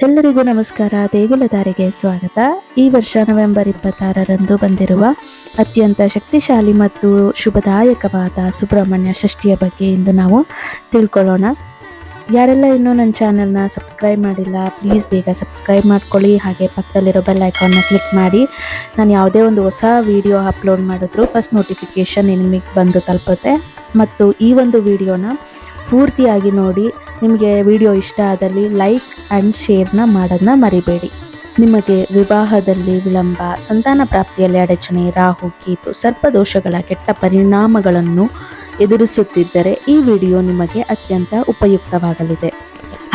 ಎಲ್ಲರಿಗೂ ನಮಸ್ಕಾರ. ದೇಗುಲಧಾರೆಗೆ ಸ್ವಾಗತ. ಈ ವರ್ಷ ನವೆಂಬರ್ 26ರಂದು ಬಂದಿರುವ ಅತ್ಯಂತ ಶಕ್ತಿಶಾಲಿ ಮತ್ತು ಶುಭದಾಯಕವಾದ ಸುಬ್ರಹ್ಮಣ್ಯ ಷಷ್ಠಿಯ ಬಗ್ಗೆ ಇಂದು ನಾವು ತಿಳ್ಕೊಳ್ಳೋಣ. ಯಾರೆಲ್ಲ ಇನ್ನೂ ನನ್ನ ಚಾನಲ್ನ ಸಬ್ಸ್ಕ್ರೈಬ್ ಮಾಡಿಲ್ಲ, ಪ್ಲೀಸ್ ಬೇಗ ಸಬ್ಸ್ಕ್ರೈಬ್ ಮಾಡ್ಕೊಳ್ಳಿ. ಹಾಗೆ ಪಕ್ಕದಲ್ಲಿರೋ ಬೆಲ್ ಐಕಾನ್ನ ಕ್ಲಿಕ್ ಮಾಡಿ. ನಾನು ಯಾವುದೇ ಒಂದು ಹೊಸ ವಿಡಿಯೋ ಅಪ್ಲೋಡ್ ಮಾಡಿದ್ರು ಫಸ್ಟ್ ನೋಟಿಫಿಕೇಷನ್ ನಿಮಗೆ ಬಂದು ತಲುಪುತ್ತೆ. ಮತ್ತು ಈ ಒಂದು ವಿಡಿಯೋನ ಪೂರ್ತಿಯಾಗಿ ನೋಡಿ. ನಿಮಗೆ ವಿಡಿಯೋ ಇಷ್ಟ ಆದಲ್ಲಿ ಲೈಕ್ ಆ್ಯಂಡ್ ಶೇರ್ನ ಮಾಡೋದನ್ನ ಮರಿಬೇಡಿ. ನಿಮಗೆ ವಿವಾಹದಲ್ಲಿ ವಿಳಂಬ, ಸಂತಾನ ಪ್ರಾಪ್ತಿಯಲ್ಲಿ ಅಡಚಣೆ, ರಾಹು, ಕೇತು, ಸರ್ಪದೋಷಗಳ ಕೆಟ್ಟ ಪರಿಣಾಮಗಳನ್ನು ಎದುರಿಸುತ್ತಿದ್ದರೆ ಈ ವಿಡಿಯೋ ನಿಮಗೆ ಅತ್ಯಂತ ಉಪಯುಕ್ತವಾಗಲಿದೆ.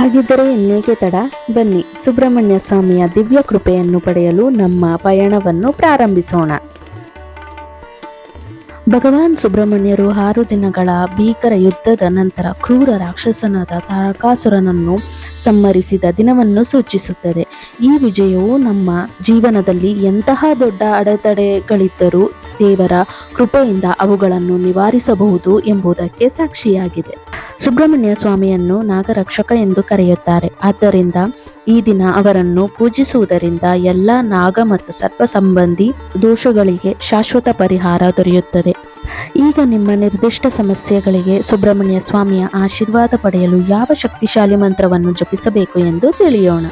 ಹಾಗಿದ್ದರೆ ಇನ್ನೇಕೆ ತಡ, ಬನ್ನಿ ಸುಬ್ರಹ್ಮಣ್ಯ ಸ್ವಾಮಿಯ ದಿವ್ಯ ಕೃಪೆಯನ್ನು ಪಡೆಯಲು ನಮ್ಮ ಪಯಣವನ್ನು ಪ್ರಾರಂಭಿಸೋಣ. ಭಗವಾನ್ ಸುಬ್ರಹ್ಮಣ್ಯರು 6 ದಿನಗಳ ಭೀಕರ ಯುದ್ಧದ ನಂತರ ಕ್ರೂರ ರಾಕ್ಷಸನಾದ ತಾರಕಾಸುರನನ್ನು ಸಂಹರಿಸಿದ ದಿನವನ್ನು ಸೂಚಿಸುತ್ತದೆ. ಈ ವಿಜಯವು ನಮ್ಮ ಜೀವನದಲ್ಲಿ ಎಂತಹ ದೊಡ್ಡ ಅಡೆತಡೆಗಳಿದ್ದರೂ ದೇವರ ಕೃಪೆಯಿಂದ ಅವುಗಳನ್ನು ನಿವಾರಿಸಬಹುದು ಎಂಬುದಕ್ಕೆ ಸಾಕ್ಷಿಯಾಗಿದೆ. ಸುಬ್ರಹ್ಮಣ್ಯ ಸ್ವಾಮಿಯನ್ನು ನಾಗರಕ್ಷಕ ಎಂದು ಕರೆಯುತ್ತಾರೆ. ಆದ್ದರಿಂದ ಈ ದಿನ ಅವರನ್ನು ಪೂಜಿಸುವುದರಿಂದ ಎಲ್ಲ ನಾಗ ಮತ್ತು ಸರ್ಪ ಸಂಬಂಧಿ ದೋಷಗಳಿಗೆ ಶಾಶ್ವತ ಪರಿಹಾರ ದೊರೆಯುತ್ತದೆ. ಈಗ ನಿಮ್ಮ ನಿರ್ದಿಷ್ಟ ಸಮಸ್ಯೆಗಳಿಗೆ ಸುಬ್ರಹ್ಮಣ್ಯ ಸ್ವಾಮಿಯ ಆಶೀರ್ವಾದ ಪಡೆಯಲು ಯಾವ ಶಕ್ತಿಶಾಲಿ ಮಂತ್ರವನ್ನು ಜಪಿಸಬೇಕು ಎಂದು ತಿಳಿಯೋಣ.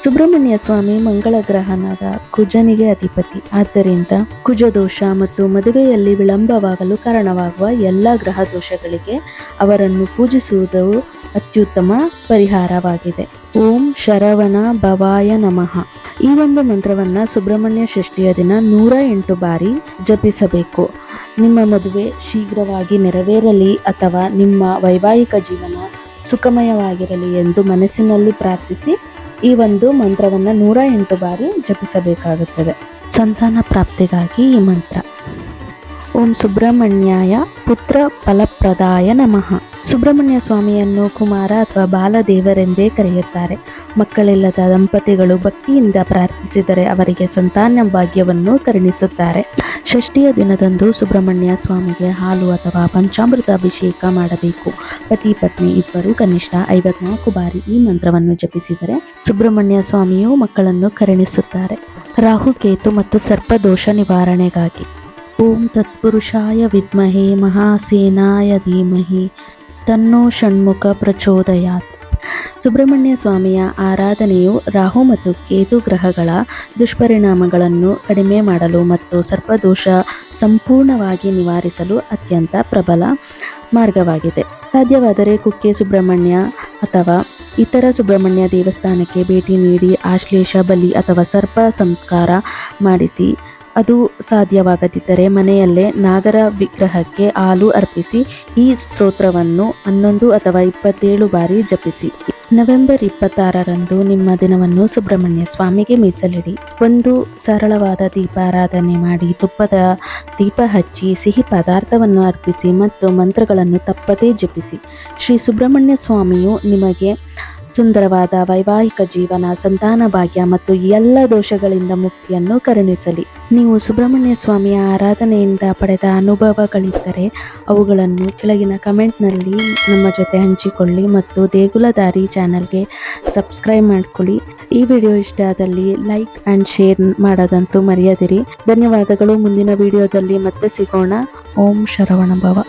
ಸುಬ್ರಹ್ಮಣ್ಯ ಸ್ವಾಮಿ ಮಂಗಳ ಗ್ರಹನಾದ ಕುಜನಿಗೆ ಅಧಿಪತಿ. ಆದ್ದರಿಂದ ಕುಜದೋಷ ಮತ್ತು ಮದುವೆಯಲ್ಲಿ ವಿಳಂಬವಾಗಲು ಕಾರಣವಾಗುವ ಎಲ್ಲ ಗ್ರಹ ದೋಷಗಳಿಗೆ ಅವರನ್ನು ಪೂಜಿಸುವುದು ಅತ್ಯುತ್ತಮ ಪರಿಹಾರವಾಗಿದೆ. ಓಂ ಶರವಣ ಭವಾಯ ನಮಃ. ಈ ಒಂದು ಮಂತ್ರವನ್ನು ಸುಬ್ರಹ್ಮಣ್ಯ ಷಷ್ಠಿಯ ದಿನ 108 ಬಾರಿ ಜಪಿಸಬೇಕು. ನಿಮ್ಮ ಮದುವೆ ಶೀಘ್ರವಾಗಿ ನೆರವೇರಲಿ ಅಥವಾ ನಿಮ್ಮ ವೈವಾಹಿಕ ಜೀವನ ಸುಖಮಯವಾಗಿರಲಿ ಎಂದು ಮನಸ್ಸಿನಲ್ಲಿ ಪ್ರಾರ್ಥಿಸಿ ಈ ಒಂದು ಮಂತ್ರವನ್ನು 108 ಬಾರಿ ಜಪಿಸಬೇಕಾಗುತ್ತದೆ. ಸಂತಾನ ಪ್ರಾಪ್ತಿಗಾಗಿ ಈ ಮಂತ್ರ: ಓಂ ಸುಬ್ರಹ್ಮಣ್ಯಾಯ ಪುತ್ರ ಫಲಪ್ರದಾಯ ನಮಃ. ಸುಬ್ರಹ್ಮಣ್ಯ ಸ್ವಾಮಿಯನ್ನು ಕುಮಾರ ಅಥವಾ ಬಾಲದೇವರೆಂದೇ ಕರೆಯುತ್ತಾರೆ. ಮಕ್ಕಳಿಲ್ಲದ ದಂಪತಿಗಳು ಭಕ್ತಿಯಿಂದ ಪ್ರಾರ್ಥಿಸಿದರೆ ಅವರಿಗೆ ಸಂತಾನ ಭಾಗ್ಯವನ್ನು ಕರುಣಿಸುತ್ತಾರೆ. ಷಷ್ಠಿಯ ದಿನದಂದು ಸುಬ್ರಹ್ಮಣ್ಯ ಸ್ವಾಮಿಗೆ ಹಾಲು ಅಥವಾ ಪಂಚಾಮೃತ ಅಭಿಷೇಕ ಮಾಡಬೇಕು. ಪತಿ ಪತ್ನಿ ಇಬ್ಬರು ಕನಿಷ್ಠ 54 ಬಾರಿ ಈ ಮಂತ್ರವನ್ನು ಜಪಿಸಿದರೆ ಸುಬ್ರಹ್ಮಣ್ಯ ಸ್ವಾಮಿಯು ಮಕ್ಕಳನ್ನು ಕರುಣಿಸುತ್ತಾರೆ. ರಾಹು, ಕೇತು ಮತ್ತು ಸರ್ಪದೋಷ ನಿವಾರಣೆಗಾಗಿ ಓಂ ತತ್ಪುರುಷಾಯ ವಿದ್ಮಹೇ ಮಹಾಸೇನಾಯ ಧೀಮಹಿ ತನ್ನೋ ಷಣ್ಮುಖ ಪ್ರಚೋದಯಾತ್. ಸುಬ್ರಹ್ಮಣ್ಯ ಸ್ವಾಮಿಯ ಆರಾಧನೆಯು ರಾಹು ಮತ್ತು ಕೇತು ಗ್ರಹಗಳ ದುಷ್ಪರಿಣಾಮಗಳನ್ನು ಕಡಿಮೆ ಮಾಡಲು ಮತ್ತು ಸರ್ಪದೋಷ ಸಂಪೂರ್ಣವಾಗಿ ನಿವಾರಿಸಲು ಅತ್ಯಂತ ಪ್ರಬಲ ಮಾರ್ಗವಾಗಿದೆ. ಸಾಧ್ಯವಾದರೆ ಕುಕ್ಕೆ ಸುಬ್ರಹ್ಮಣ್ಯ ಅಥವಾ ಇತರ ಸುಬ್ರಹ್ಮಣ್ಯ ದೇವಸ್ಥಾನಕ್ಕೆ ಭೇಟಿ ನೀಡಿ ಆಶ್ಲೇಷ ಬಲಿ ಅಥವಾ ಸರ್ಪ ಸಂಸ್ಕಾರ ಮಾಡಿಸಿ. ಅದು ಸಾಧ್ಯವಾಗದಿದ್ದರೆ ಮನೆಯಲ್ಲೇ ನಾಗರ ವಿಗ್ರಹಕ್ಕೆ ಹಾಲು ಅರ್ಪಿಸಿ ಈ ಸ್ತೋತ್ರವನ್ನು 11 ಅಥವಾ 27 ಬಾರಿ ಜಪಿಸಿ. ನವೆಂಬರ್ 26ರಂದು ನಿಮ್ಮ ದಿನವನ್ನು ಸುಬ್ರಹ್ಮಣ್ಯ ಸ್ವಾಮಿಗೆ ಮೀಸಲಿಡಿ. ಒಂದು ಸರಳವಾದ ದೀಪಾರಾಧನೆ ಮಾಡಿ, ತುಪ್ಪದ ದೀಪ ಹಚ್ಚಿ, ಸಿಹಿ ಪದಾರ್ಥವನ್ನು ಅರ್ಪಿಸಿ ಮತ್ತು ಮಂತ್ರಗಳನ್ನು ತಪ್ಪದೇ ಜಪಿಸಿ. ಶ್ರೀ ಸುಬ್ರಹ್ಮಣ್ಯ ಸ್ವಾಮಿಯು ನಿಮಗೆ ಸುಂದರವಾದ ವೈವಾಹಿಕ ಜೀವನ, ಸಂತಾನ ಭಾಗ್ಯ ಮತ್ತು ಎಲ್ಲ ದೋಷಗಳಿಂದ ಮುಕ್ತಿಯನ್ನು ಕರುಣಿಸಲಿ. ನೀವು ಸುಬ್ರಹ್ಮಣ್ಯ ಸ್ವಾಮಿಯ ಆರಾಧನೆಯಿಂದ ಪಡೆದ ಅನುಭವಗಳಿದ್ದರೆ ಅವುಗಳನ್ನು ಕೆಳಗಿನ ಕಮೆಂಟ್ನಲ್ಲಿ ನಮ್ಮ ಜೊತೆ ಹಂಚಿಕೊಳ್ಳಿ ಮತ್ತು ದೇಗುಲಧಾರಿ ಚಾನಲ್ಗೆ ಸಬ್ಸ್ಕ್ರೈಬ್ ಮಾಡ್ಕೊಳ್ಳಿ. ಈ ವಿಡಿಯೋ ಇಷ್ಟ ಆದಲ್ಲಿ ಲೈಕ್ ಆ್ಯಂಡ್ ಶೇರ್ ಮಾಡೋದಂತೂ ಮರೆಯದಿರಿ. ಧನ್ಯವಾದಗಳು. ಮುಂದಿನ ವಿಡಿಯೋದಲ್ಲಿ ಮತ್ತೆ ಸಿಗೋಣ. ಓಂ ಶರವಣ ಭವ.